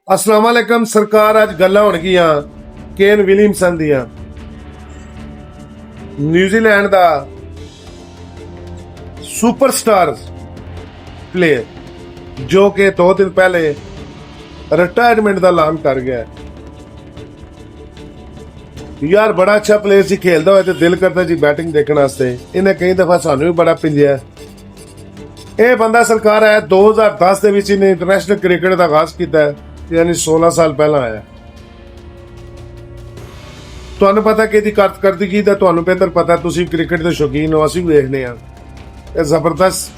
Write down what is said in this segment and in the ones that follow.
अस्सलाम वालेकुम सरकार। अज गल्लां होणगियां केन विलियमसन दियां। न्यूजीलैंड दा सुपरस्टार प्लेयर जो कि 2 दिन पहले रिटायरमेंट का ऐलान कर गया। यार बड़ा अच्छा प्लेयर सी, खेलदा होए ते दिल करदा जी बैटिंग देखने वास्ते। इन्हें कई दफा सानू भी बड़ा पिंजया। यह बंदा सरकार है 2010 ਦੇ ਵਿੱਚ ਇਹਨੇ इंटरनेशनल क्रिकेट का आगाज किया, यानी 16 साल पहला आया। ਤੁਹਾਨੂੰ ਪਤਾ ਕਿ ਇਹਦੀ ਕਾਰਜਕਰਦਗੀ ਦਾ ਤੁਹਾਨੂੰ ਬਿਹਤਰ ਪਤਾ, ਤੁਸੀਂ ਕ੍ਰਿਕਟ ਦੇ ਸ਼ੌਕੀਨ ਹੋ, ਅਸੀਂ ਵੀ ਵੇਖਦੇ ਆ। ਇਹ ਜ਼ਬਰਦਸਤ।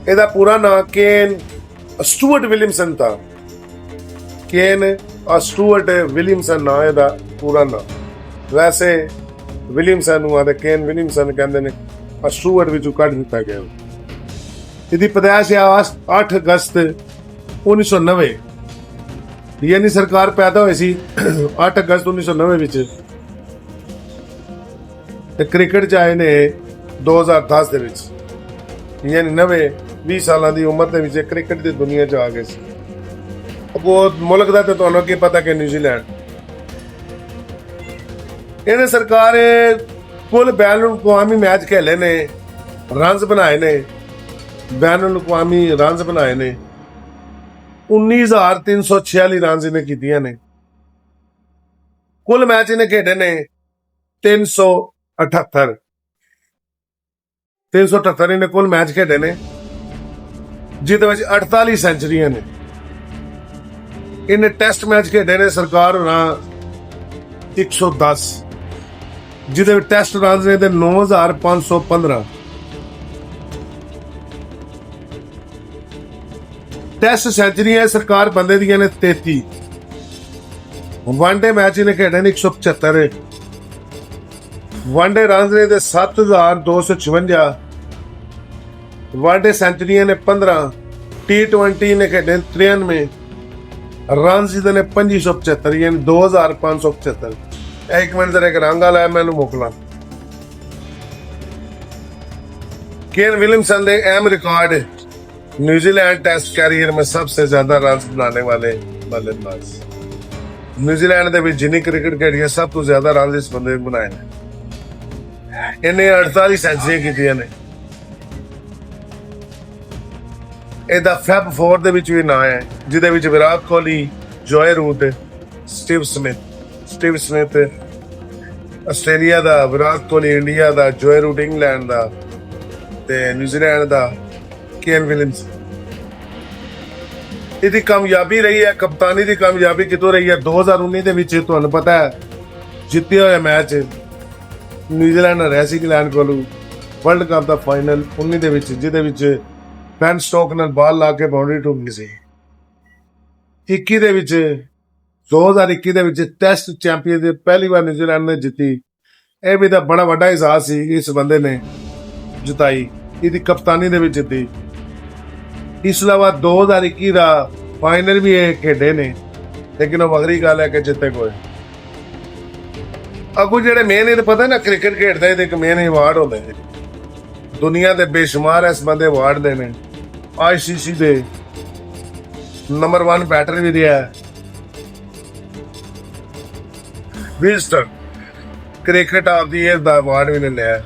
ਇਹਦਾ ਪੂਰਾ ਨਾਮ ਕੇਨ ਸਟੂਅਰਟ ਵਿਲੀਅਮਸਨ था। केन स्टूअर्ट विलियमसन ना ਇਹਦਾ ਪੂਰਾ ਨਾਮ। ਵੈਸੇ ਵਿਲੀਅਮਸਨ ਨੂੰ ਆਦੇ केन विलियमसन ਕਹਿੰਦੇ ਨੇ, ਸਟੂਅਰਟ ਵਿੱਚੋਂ ਕੱਢ ਦਿੱਤਾ ਗਿਆ। ਇਹਦੀ ਪੈਦਾਇਸ਼ 8 ਅਗਸਤ 1990, यानी सरकार पैदा हुई सी 8 अगस्त 1990 ਵਿੱਚ ਤੇ ਕ੍ਰਿਕਟ ਚ ਆਏ ਨੇ 2010 ਦੇ ਵਿੱਚ, ਯਾਨੀ 20 ਸਾਲਾਂ ਦੀ ਉਮਰ ਦੇ ਵਿੱਚ ਕ੍ਰਿਕਟ ਦੀ ਦੁਨੀਆ ਚ ਆ ਗਏ ਸੀ। ਉਹ ਮੁਲਕ ਦਾ ਤੇ ਤੁਹਾਨੂੰ ਕੀ ਪਤਾ ਕਿ ਨਿਊਜ਼ੀਲੈਂਡ। ਇਹਨੇ ਸਰਕਾਰ ਕੁੱਲ बैनुल-अक़वामी मैच खेले ने, रन्स बनाए ने, बैनुल-अक़वामी रन्स बनाए ने 19,346 रन्स इन्हें कीतियां ने। कुल मैच इन्हें खेडे ने 378 इन्हें कुल मैच खेडे ने, जिहदे विच 48 सेंचुरियां ने। इन्हें टेस्ट मैच खेडे ने सरकार होना 110, जिहदे विच टेस्ट रन्स ने 9,515। टेस्ट सेंचुरियां सरकार बंदे दियां ने 33। वनडे मैच इन्हें खेडे ने 175, वनडे रन ने 7,256, वनडे सेंचुरियां ने 15, T20 ने खेडे 93, रन ने 575, यानी 2,575। एक मिनट जरा एक रंगा लाया मैंने मोकला। केन विलियमसन दे अहम रिकॉर्ड न्यूजीलैंड टेस्ट कैरियर में सबसे ज्यादा रन बनाने वाले बल्लेबाज। न्यूजीलैंड दे विच जिन्नी क्रिकेट खेडी है सब तो ज्यादा रन इस बंदे ने बनाए ने। इन्हें 48 सेंचुरियां कीतियां ने। ਇਹਦਾ ਫੈਬ 4 ਦੇ ਵਿੱਚ ਵੀ ਨਾਂ ਹੈ, ਜਿਹਦੇ ਵਿੱਚ Virat Kohli, Joe Root, Steve Smith Australia ਦਾ, ਵਿਰਾਟ ਕੋਹਲੀ ਇੰਡੀਆ ਦਾ, ਜੋਏ ਰੂਟ ਇੰਗਲੈਂਡ ਦਾ ਤੇ ਨਿਊਜ਼ੀਲੈਂਡ ਦਾ केन विलियमसन। ਇਹਦੀ ਕਾਮਯਾਬੀ ਰਹੀ ਹੈ, ਕਪਤਾਨੀ ਦੀ ਕਾਮਯਾਬੀ ਕਿਤੋਂ ਰਹੀ ਹੈ। 2019 ਦੇ ਵਿੱਚ ਤੁਹਾਨੂੰ ਪਤਾ ਹੈ ਜਿੱਤਿਆ ਹੋਇਆ ਮੈਚ ਨਿਊਜ਼ੀਲੈਂਡ ਨਾਲ ਰਿਹਾ ਸੀ ਇੰਗਲੈਂਡ ਕੋਲੋਂ ਵਰਲਡ ਕੱਪ ਦਾ ਫਾਈਨਲ 19 ਦੇ ਵਿੱਚ, ਜਿਹਦੇ ਵਿੱਚ ਬੈਨ ਸਟੋਕ ਨਾਲ ਬਾਲ ਲਾ ਕੇ ਬਾਉਂਡਰੀ ਠੁਕ ਗਈ ਸੀ। 21 ਦੇ ਵਿੱਚ 2021 ਦੇ ਵਿੱਚ ਟੈਸਟ ਚੈਂਪੀਅਨਸ਼ਿਪ ਪਹਿਲੀ ਵਾਰ ਨਿਊਜ਼ੀਲੈਂਡ ਨੇ ਜਿੱਤੀ। ਇਹ ਵੀ ਤਾਂ ਬੜਾ ਵੱਡਾ ਇਜ਼ਹਾਰ ਸੀ ਇਸ ਬੰਦੇ ਨੇ ਜਿਤਾਈ, ਇਹਦੀ ਕਪਤਾਨੀ ਦੇ ਵਿੱਚ ਜਿੱਤੀ। ਇਸ ਇਲਾਵਾ 2021 ਦਾ ਫਾਈਨਲ ਵੀ ਇਹ ਖੇਡੇ ਨੇ, ਲੇਕਿਨ ਉਹ ਵੱਖਰੀ ਗੱਲ ਹੈ ਕਿ ਜਿੱਤੇ ਕੋਈ। ਅੱਗੋਂ ਜਿਹੜੇ ਮੇਨ ਇਹ ਪਤਾ ਨਾ ਕ੍ਰਿਕਟ ਖੇਡਦਾ ਇਹਦੇ ਇੱਕ ਮੇਨ ਅਵਾਰਡ ਹੁੰਦੇ ਨੇ, ਦੁਨੀਆ ਦੇ ਬੇਸ਼ੁਮਾਰ ਇਸ ਬੰਦੇ ਅਵਾਰਡ ਦੇ ਨੇ। ICC ਦੇ ਨੰਬਰ 1 ਬੈਟਰ ਵੀ ਰਿਹਾ, ਵਿਜ਼ਟਰ क्रिकेट ऑफ द ईयर ਦਾ ਅਵਾਰਡ ਵੀ ਨੇ ਲਿਆ।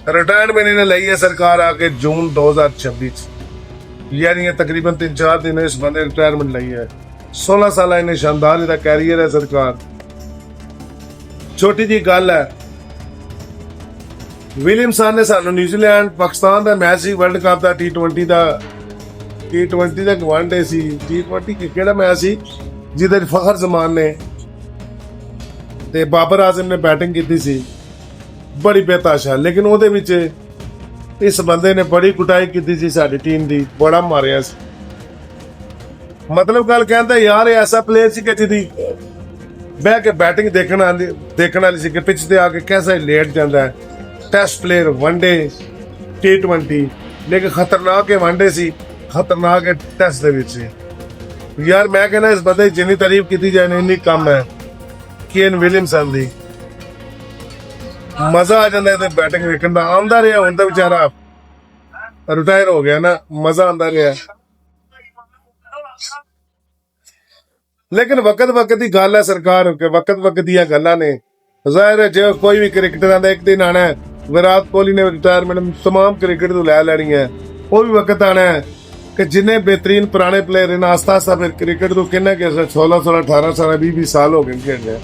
रिटायरमेंट इन्हें ली है सरकार आके जून 2026, यानी तकरीबन 3-4 दिन इस बंदे रिटायरमेंट ली है। 16 साल इन्हें शानदार इहदा कैरियर है सरकार। छोटी जी गल है, विलियमसन ने सानू न्यूजीलैंड पाकिस्तान का मैच सी वर्ल्ड कप का T20 का वनडे सी, T20 किहड़ा मैच सी जिहदे फखर जमान ने ते बाबर आजम ने बैटिंग की सी, बड़ी बेताशा। लेकिन ਉਹਦੇ ਵਿੱਚ ਇਸ ਬੰਦੇ ਨੇ ਬੜੀ ਕੁਟਾਈ ਕੀਤੀ ਸੀ ਸਾਡੀ ਟੀਮ ਦੀ, ਬੜਾ ਮਾਰਿਆ ਸੀ। ਮਤਲਬ ਗੱਲ ਕਹਿੰਦਾ ਯਾਰ ਇਹ ਐਸਾ ਪਲੇਅਰ ਸੀ ਕਿ ਜਿਹਦੀ ਬਹਿ ਕੇ ਬੈਟਿੰਗ ਦੇਖਣ ਵਾਲੀ ਸੀ ਕਿ ਪਿੱਚ ਤੇ ਆ ਕੇ कैसा ਲੇਟ ਜਾਂਦਾ ਹੈ। ਟੈਸਟ ਪਲੇਅਰ, ਵਨਡੇ, T20, ਲੇਕਿਨ ਖਤਰਨਾਕ ਹੈ ਵਨਡੇ ਸੀ, ਖਤਰਨਾਕ ਹੈ ਟੈਸਟ ਦੇ ਵਿੱਚ। ਯਾਰ ਮੈਂ ਕਹਿੰਦਾ ਇਸ ਬੰਦੇ ਦੀ ਜਿੰਨੀ ਤਾਰੀਫ ਕੀਤੀ ਜਾਏ ਇੰਨੀ ਕਮ ਹੈ। केन विलियमसन ਦੀ ਮਜ਼ਾ ਆ ਜਾਂਦਾ ਤੇ ਬੈਟਿੰਗ ਵੇਖਣ ਦਾ। ਆਉਂਦਾ ਰਿਹਾ ਹੁਣ ਤਾਂ ਵਿਚਾਰਾ रिटायर हो गया ना, मजा आंदा रहा। लेकिन वक्त वक्त की गल है, सरकार वक्त वक्त दियां गल्लां ने। जाहिर है जो कोई भी क्रिकेटर का एक दिन आना है, विराट कोहली ने रिटायरमेंट तमाम क्रिकेट तो लै लैनी है। वो भी वक्त आना है कि जिन्हें बेहतरीन पुराने प्लेयर हैं आस्ता आस्ता फिर क्रिकेट तो किन्ने के 16 18 साल 20 साल हो गए खेलने।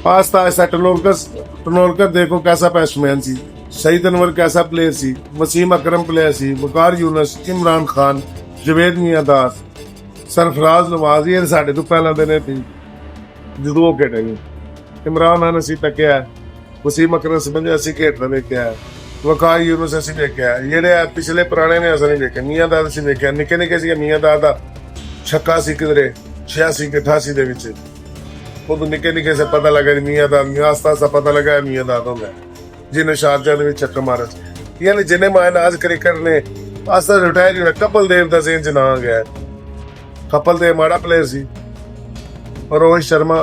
आस्ता आस्ता टनोलकर देखो कैसा बैट्समैन सी, सईद अनवर कैसा प्लेयर सी, वसीम अकरम प्लेयर सी, वकार यूनस, इमरान खान, जवेद मियांदास, सरफराज नवाज, ये साढ़े तो पहला दिन थी जो वो खेडेंगे। इमरान खान असी तकिया, वसीम अकरम समझे असी खेडना देखा है, वकार यूनस असी देखा है, जेडे पिछले पुराने ने असं नहीं देखे। मियांदाद असी देखा, निके निके सी मियांदाद दा छक्का सी किधरे 86 के 88 दे विच, वो तो निके निके से पता लगा मियांदाद, आस्ता आस्ता पता लगा मियांदाद होंगे जिन्हें शारजा दे विच छक्का मारा। यानी जिन्हें मायनाज क्रिकेट ने आस्ता रिटायर होया। कपिल देव का जेन च ना गया, कपिल देव माड़ा प्लेयर सी, और रोहित शर्मा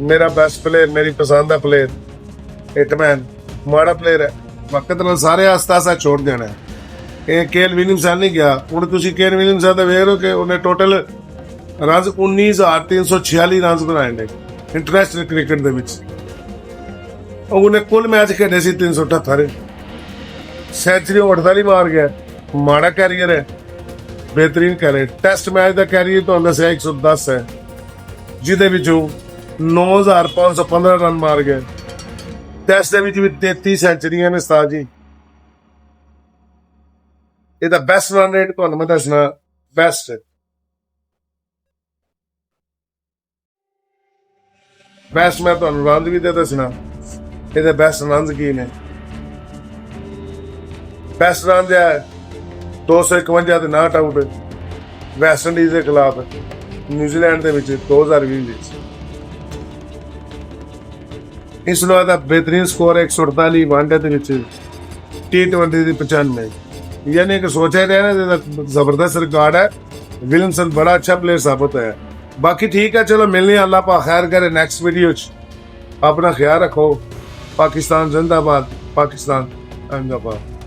मेरा बेस्ट प्लेयर, मेरी पसंद का प्लेयर, हिटमैन माड़ा प्लेयर है। वक्त नाल सारे आस्ता आस्ता छोड़ देना है। ये केल विलियमसन नहीं गया, हुण तुसीं केल विलियमसन दा वेख लो कि उन्हें टोटल रन 19,346 रन बनाए ने इंटरनेशनल क्रिकेट दे विच। उन्हें कुल मैच खेडे सी 378, सेंचुरी 48 मार गया। माड़ा कैरियर है, बेहतरीन कैरियर। टेस्ट मैच का कैरियर तो दसिया 110 है, जिदे विचों 9,515 रन मार गए। टेस्ट दे विच भी 33 सेंचुरियां ने उस्ताद जी। ਇਹਦਾ ਬੈਸਟ ਰਨ ਰੇਟ ਤੁਹਾਨੂੰ ਮੈਂ ਦੱਸਣਾ, ਬੈਸਟ ਮੈਂ ਤੁਹਾਨੂੰ ਰਨ ਵੀ ਤੇ ਦੱਸਣਾ ਇਹਦੇ ਬੈਸਟ ਰਨਸ ਕੀ ਨੇ। ਬੈਸਟ ਰਨ ਦਾ 251 ਤੇ 9 ਆਊਟ ਵੈਸਟ ਇੰਡੀਜ਼ ਦੇ ਖਿਲਾਫ ਨਿਊਜ਼ੀਲੈਂਡ ਦੇ ਵਿੱਚ 2020 ਵਿੱਚ। ਇਸ ਤੋਂ ਬਾਅਦ बेहतरीन स्कोर 148 वनडे ਦੇ ਵਿੱਚ, T20 ਦੀ 95। यानी कि सोचा रहे ना, जबरदस्त रिकॉर्ड है। विलियमसन बड़ा अच्छा प्लेयर साबित है। बाकी ठीक है, चलो मिलने, अल्लाह पा खैर करे नेक्स्ट वीडियो च। अपना ख्याल रखो। पाकिस्तान जिंदाबाद, पाकिस्तान जिंदाबाद।